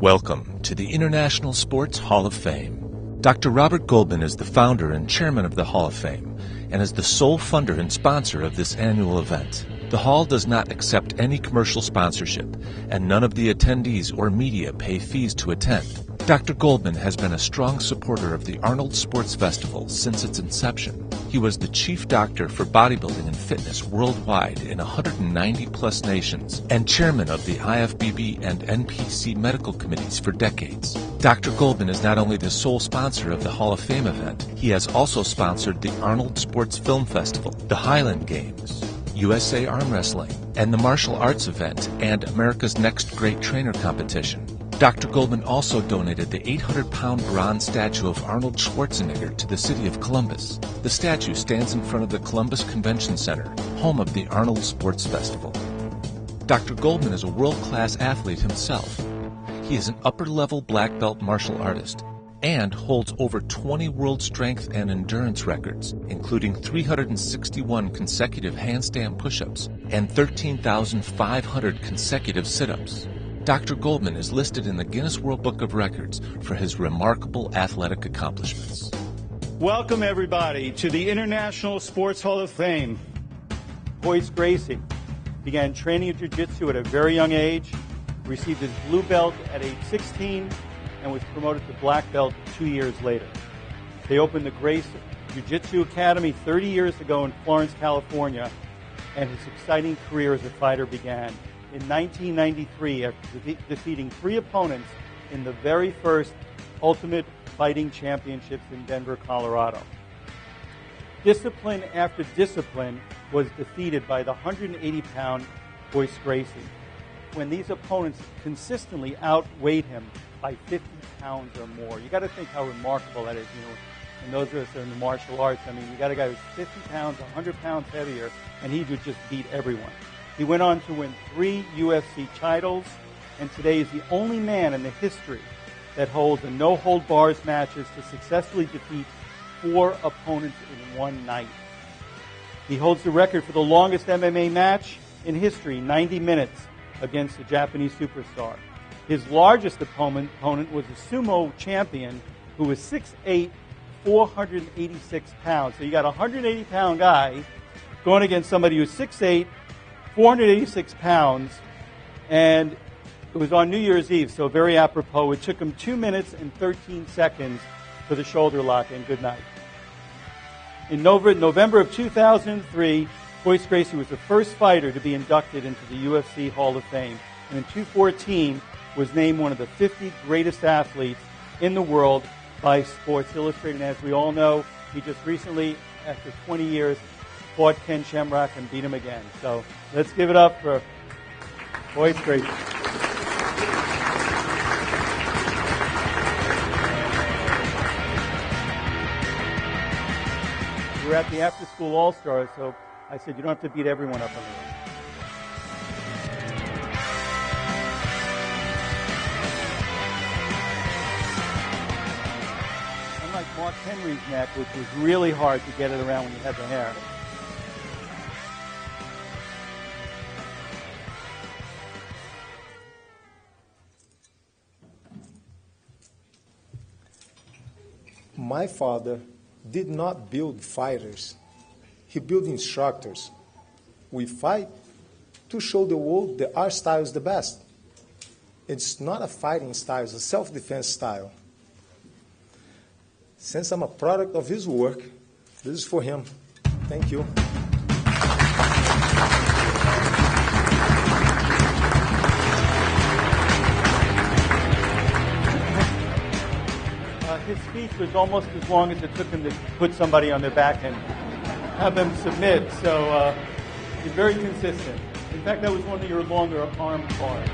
Welcome to the International Sports Hall of Fame. Dr. Robert Goldman is the founder and chairman of the Hall of Fame and is the sole funder and sponsor of this annual event. The Hall does not accept any commercial sponsorship, and none of the attendees or media pay fees to attend. Dr. Goldman has been a strong supporter of the Arnold Sports Festival since its inception. He was the chief doctor for bodybuilding and fitness worldwide in 190-plus nations and chairman of the IFBB and NPC medical committees for decades. Dr. Goldman is not only the sole sponsor of the Hall of Fame event, he has also sponsored the Arnold Sports Film Festival, the Highland Games, USA Arm Wrestling, and the Martial Arts event and America's Next Great Trainer competition. Dr. Goldman also donated the 800-pound bronze statue of Arnold Schwarzenegger to the city of Columbus. The statue stands in front of the Columbus Convention Center, home of the Arnold Sports Festival. Dr. Goldman is a world-class athlete himself. He is an upper-level black belt martial artist and holds over 20 world strength and endurance records, including 361 consecutive handstand push-ups and 13,500 consecutive sit-ups. Dr. Goldman is listed in the Guinness World Book of Records for his remarkable athletic accomplishments. Welcome, everybody, to the International Sports Hall of Fame. Royce Gracie began training in jiu-jitsu at a very young age, received his blue belt at age 16, and was promoted to black belt 2 years later. They opened the Gracie Jiu-Jitsu Academy 30 years ago in Florence, California, and his exciting career as a fighter began in 1993 after defeating 3 opponents in the very first Ultimate Fighting Championships in Denver, Colorado. Discipline after discipline was defeated by the 180-pound Royce Gracie, when these opponents consistently outweighed him by 50 pounds or more. You got to think how remarkable that is. You know, and those of us that are in the martial arts, I mean, you got a guy who's 50 pounds, 100 pounds heavier, and he would just beat everyone. He went on to win 3 UFC titles, and today is the only man in the history that holds a no-hold-bars matches to successfully defeat 4 opponents in one night. He holds the record for the longest MMA match in history, 90 minutes, against a Japanese superstar. His largest opponent was a sumo champion who was 6'8", 486 pounds. So you got a 180-pound guy going against somebody who's 6'8", 486 pounds, and it was on New Year's Eve, so very apropos. It took him 2 minutes and 13 seconds for the shoulder lock, and good night. In November of 2003, Royce Gracie was the first fighter to be inducted into the UFC Hall of Fame, and in 2014 was named one of the 50 greatest athletes in the world by Sports Illustrated. And as we all know, he just recently, after 20 years, fought Ken Shamrock and beat him again. So let's give it up for Royce Gracie. We're at the after-school All-Stars, so I said you don't have to beat everyone up on the ring. Unlike Mark Henry's neck, which was really hard to get it around when you had the hair. My father did not build fighters. He built instructors. We fight to show the world that our style is the best. It's not a fighting style, it's a self-defense style. Since I'm a product of his work, this is for him. Thank you. His speech was almost as long as it took him to put somebody on their back and have them submit. So he's very consistent. In fact, that was one of your longer arm bars.